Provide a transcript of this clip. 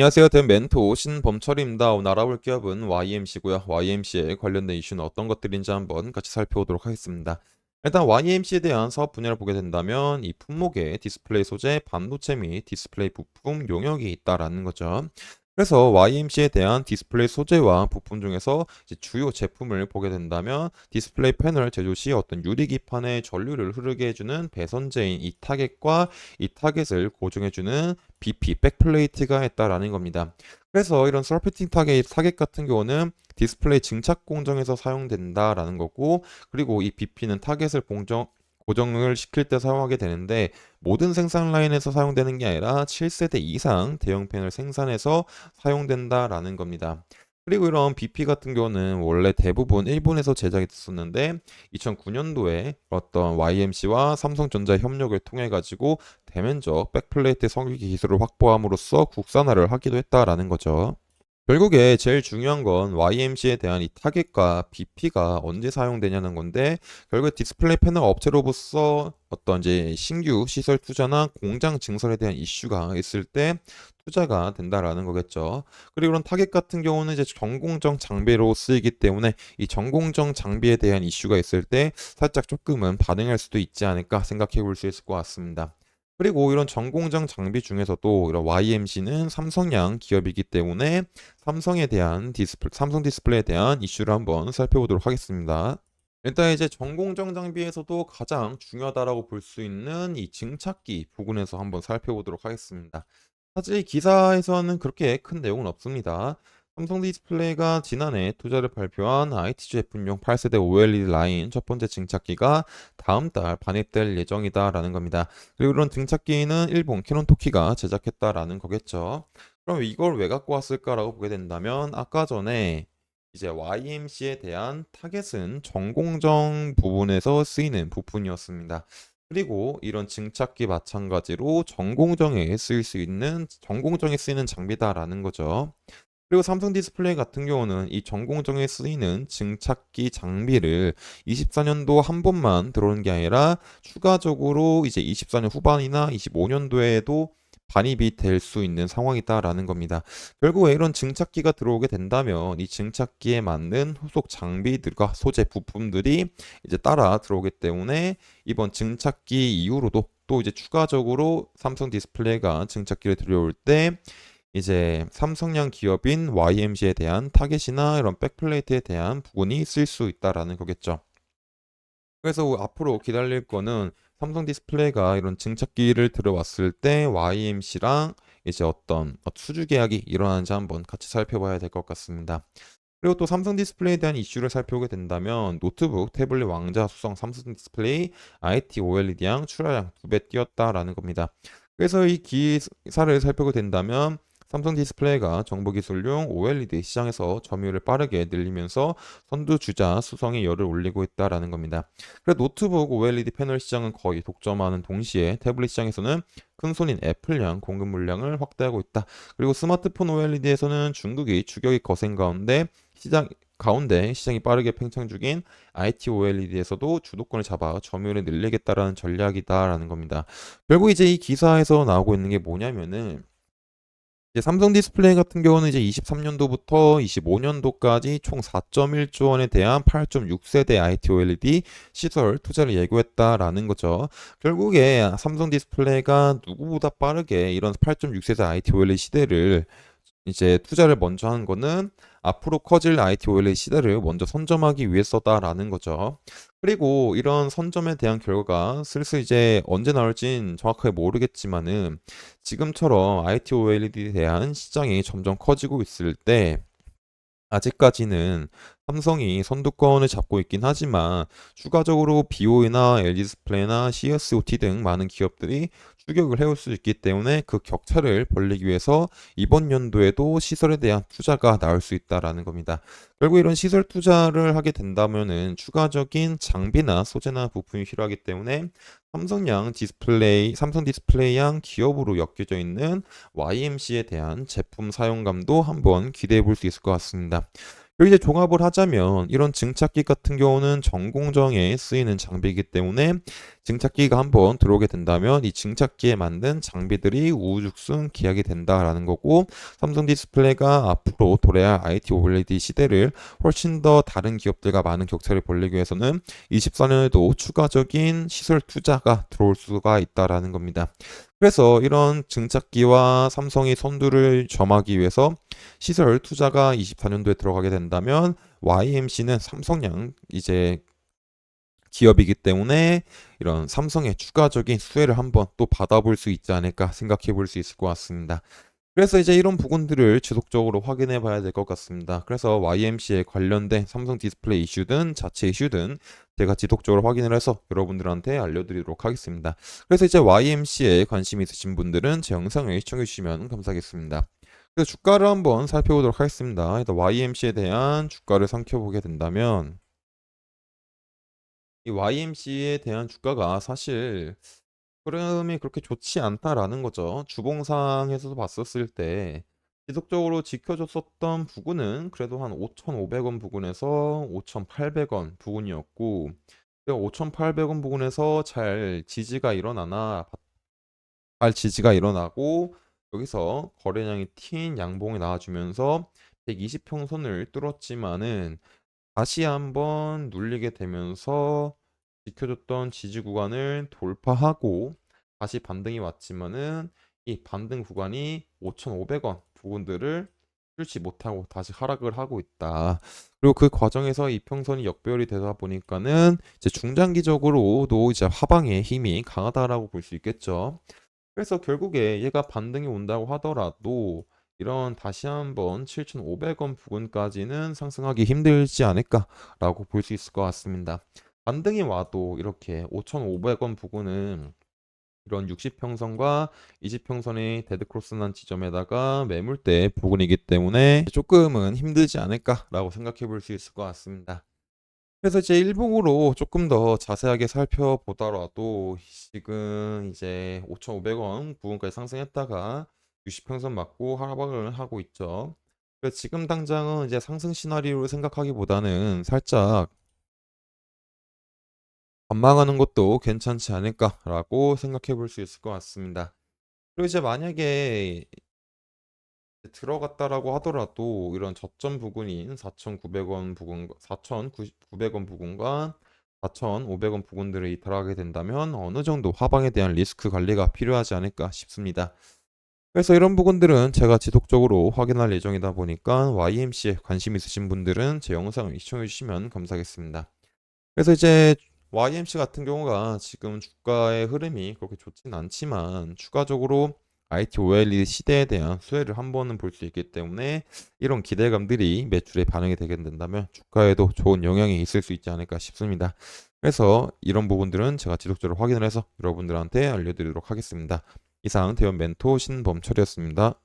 안녕하세요. 된 멘토 신범철입니다. 오늘 알아볼 기업은 YMC고요. YMC에 관련된 이슈는 어떤 것들인지 한번 같이 살펴보도록 하겠습니다. 일단 YMC에 대한 사업 분야를 보게 된다면 이 품목에 디스플레이 소재, 반도체 및 디스플레이 부품 용역이 있다라는 거죠. 그래서 YMC에 대한 디스플레이 소재와 부품 중에서 이제 주요 제품을 보게 된다면 디스플레이 패널 제조 시 어떤 유리기판에 전류를 흐르게 해주는 배선재인 이 타겟과 이 타겟을 고정해주는 BP 백플레이트가 있다라는 겁니다. 그래서 이런 서피팅 타겟 같은 경우는 디스플레이 증착 공정에서 사용된다라는 거고, 그리고 이 BP는 타겟을 고정을 시킬 때 사용하게 되는데, 모든 생산 라인에서 사용되는 게 아니라 7세대 이상 대형 팬을 생산해서 사용된다라는 겁니다. 그리고 이런 BP 같은 경우는 원래 대부분 일본에서 제작이 됐었는데 2009년도에 어떤 YMC와 삼성전자 협력을 통해 가지고 대면적 백플레이트 성유기 기술을 확보함으로써 국산화를 하기도 했다라는 거죠. 결국에 제일 중요한 건 YMC에 대한 이 타겟과 BP가 언제 사용되냐는 건데, 결국 디스플레이 패널 업체로부터 어떤 이제 신규 시설 투자나 공장 증설에 대한 이슈가 있을 때 투자가 된다라는 거겠죠. 그리고 이런 타겟 같은 경우는 이제 전공정 장비로 쓰이기 때문에 이 전공정 장비에 대한 이슈가 있을 때 살짝 조금은 반응할 수도 있지 않을까 생각해 볼 수 있을 것 같습니다. 그리고 이런 전공정 장비 중에서도 이런 YMC는 삼성양 기업이기 때문에 삼성 디스플레이에 대한 이슈를 한번 살펴보도록 하겠습니다. 일단 이제 전공정 장비에서도 가장 중요하다라고 볼 수 있는 이 증착기 부분에서 한번 살펴보도록 하겠습니다. 사실 이 기사에서는 그렇게 큰 내용은 없습니다. 삼성 디스플레이가 지난해 투자를 발표한 ITG 제품용 8세대 OLED 라인 첫 번째 증착기가 다음 달 반입될 예정이다라는 겁니다. 그리고 이런 증착기는 일본 캐논 토키가 제작했다라는 거겠죠. 그럼 이걸 왜 갖고 왔을까라고 보게 된다면 아까 전에 이제 YMC에 대한 타겟은 전공정 부분에서 쓰이는 부분이었습니다. 그리고 이런 증착기 마찬가지로 전공정에 쓰이는 장비다라는 거죠. 그리고 삼성 디스플레이 같은 경우는 이 전공정에 쓰이는 증착기 장비를 24년도 한 번만 들어오는 게 아니라 추가적으로 이제 24년 후반이나 25년도에도 반입이 될 수 있는 상황이다라는 겁니다. 결국에 이런 증착기가 들어오게 된다면 이 증착기에 맞는 후속 장비들과 소재 부품들이 이제 따라 들어오기 때문에 이번 증착기 이후로도 또 이제 추가적으로 삼성 디스플레이가 증착기를 들여올 때 이제 삼성양 기업인 YMC에 대한 타겟이나 이런 백플레이트에 대한 부분이 쓸 수 있다라는 거겠죠. 그래서 앞으로 기다릴 거는 삼성 디스플레이가 이런 증착기를 들어왔을 때 YMC랑 이제 어떤 수주 계약이 일어나는지 한번 같이 살펴봐야 될 것 같습니다. 그리고 또 삼성 디스플레이에 대한 이슈를 살펴보게 된다면 노트북, 태블릿 왕자 수성 삼성 디스플레이 IT OLED양 출하량 2배 뛰었다라는 겁니다. 그래서 이 기사를 살펴보게 된다면 삼성 디스플레이가 정보기술용 OLED 시장에서 점유율을 빠르게 늘리면서 선두주자 수성의 열을 올리고 있다라는 겁니다. 그래서 노트북 OLED 패널 시장은 거의 독점하는 동시에 태블릿 시장에서는 큰 손인 애플량 공급 물량을 확대하고 있다. 그리고 스마트폰 OLED에서는 중국이 추격이 거센 시장이 빠르게 팽창 중인 IT OLED에서도 주도권을 잡아 점유율을 늘리겠다라는 전략이다라는 겁니다. 결국 이제 이 기사에서 나오고 있는 게 뭐냐면은 이제 삼성 디스플레이 같은 경우는 이제 23년도부터 25년도까지 총 4.1조 원에 대한 8.6세대 IT OLED 시설 투자를 예고했다라는 거죠. 결국에 삼성 디스플레이가 누구보다 빠르게 이런 8.6세대 IT OLED 시대를 이제 투자를 먼저 하는 거는 앞으로 커질 IT OLED 시대를 먼저 선점하기 위해서다라는 거죠. 그리고 이런 선점에 대한 결과가 슬슬 이제 언제 나올진 정확하게 모르겠지만은 지금처럼 IT OLED에 대한 시장이 점점 커지고 있을 때 아직까지는 삼성이 선두권을 잡고 있긴 하지만 추가적으로 BOE나 LG디스플레이나 CSOT 등 많은 기업들이 추격을 해올 수 있기 때문에 그 격차를 벌리기 위해서 이번 연도에도 시설에 대한 투자가 나올 수 있다라는 겁니다. 결국 이런 시설 투자를 하게 된다면은 추가적인 장비나 소재나 부품이 필요하기 때문에 삼성 디스플레이양 기업으로 엮여져 있는 YMC에 대한 제품 사용감도 한번 기대해 볼 수 있을 것 같습니다. 그리고 이제 종합을 하자면 이런 증착기 같은 경우는 전공정에 쓰이는 장비이기 때문에 증착기가 한번 들어오게 된다면 이 증착기에 맞는 장비들이 우후죽순 기약이 된다라는 거고, 삼성 디스플레이가 앞으로 도래할 IT OLED 시대를 훨씬 더 다른 기업들과 많은 격차를 벌리기 위해서는 24년에도 추가적인 시설 투자가 들어올 수가 있다라는 겁니다. 그래서 이런 증착기와 삼성이 선두를 점하기 위해서 시설 투자가 24년도에 들어가게 된다면 YMC는 삼성양 이제 기업이기 때문에 이런 삼성의 추가적인 수혜를 한번 또 받아볼 수 있지 않을까 생각해 볼 수 있을 것 같습니다. 그래서 이제 이런 부분들을 지속적으로 확인해 봐야 될 것 같습니다. 그래서 YMC에 관련된 삼성 디스플레이 이슈든 자체 이슈든 제가 지속적으로 확인을 해서 여러분들한테 알려드리도록 하겠습니다. 그래서 이제 YMC에 관심 있으신 분들은 제 영상을 시청해 주시면 감사하겠습니다. 그래서 주가를 한번 살펴보도록 하겠습니다. 일단 YMC에 대한 주가를 살펴보게 된다면 이 YMC에 대한 주가가 사실 흐름이 그렇게 좋지 않다라는 거죠. 주봉상에서도 봤었을 때 지속적으로 지켜줬었던 부근은 그래도 한 5,500원 부근에서 5,800원 부근이었고, 5,800원 부근에서 잘 지지가 일어나고 여기서 거래량이 튄 양봉이 나와주면서 120평선을 뚫었지만은 다시 한번 눌리게 되면서 지켜줬던 지지 구간을 돌파하고 다시 반등이 왔지만은 이 반등 구간이 5,500원 부분들을 뚫지 못하고 다시 하락을 하고 있다. 그리고 그 과정에서 이평선이 역배열이 되다 보니까는 이제 중장기적으로도 이제 하방의 힘이 강하다라고 볼 수 있겠죠. 그래서 결국에 얘가 반등이 온다고 하더라도 이런 다시 한번 7,500원 부근까지는 상승하기 힘들지 않을까라고 볼 수 있을 것 같습니다. 반등이 와도 이렇게 5,500원 부근은 이런 60평선과 20평선의 데드크로스 난 지점에다가 매물대 부근이기 때문에 조금은 힘들지 않을까라고 생각해 볼 수 있을 것 같습니다. 그래서 이제 일봉으로 조금 더 자세하게 살펴보더라도 지금 이제 5,500원 부근까지 상승했다가 60평선 맞고 하락을 하고 있죠. 그래서 지금 당장은 이제 상승 시나리오를 생각하기보다는 살짝 관망하는 것도 괜찮지 않을까라고 생각해 볼 수 있을 것 같습니다. 그리고 이제 만약에 들어갔다라고 하더라도 이런 저점 부근인 4,900원 부근, 4,900원 부근과 4,500원 부근들을 이탈하게 된다면 어느 정도 하방에 대한 리스크 관리가 필요하지 않을까 싶습니다. 그래서 이런 부분들은 제가 지속적으로 확인할 예정이다 보니까 YMC에 관심 있으신 분들은 제 영상을 시청해 주시면 감사하겠습니다. 그래서 이제 YMC 같은 경우가 지금 주가의 흐름이 그렇게 좋진 않지만 추가적으로 IT OLED 시대에 대한 수혜를 한 번은 볼 수 있기 때문에 이런 기대감들이 매출에 반영이 되게 된다면 주가에도 좋은 영향이 있을 수 있지 않을까 싶습니다. 그래서 이런 부분들은 제가 지속적으로 확인을 해서 여러분들한테 알려드리도록 하겠습니다. 이상 대원 멘토 신범철이었습니다.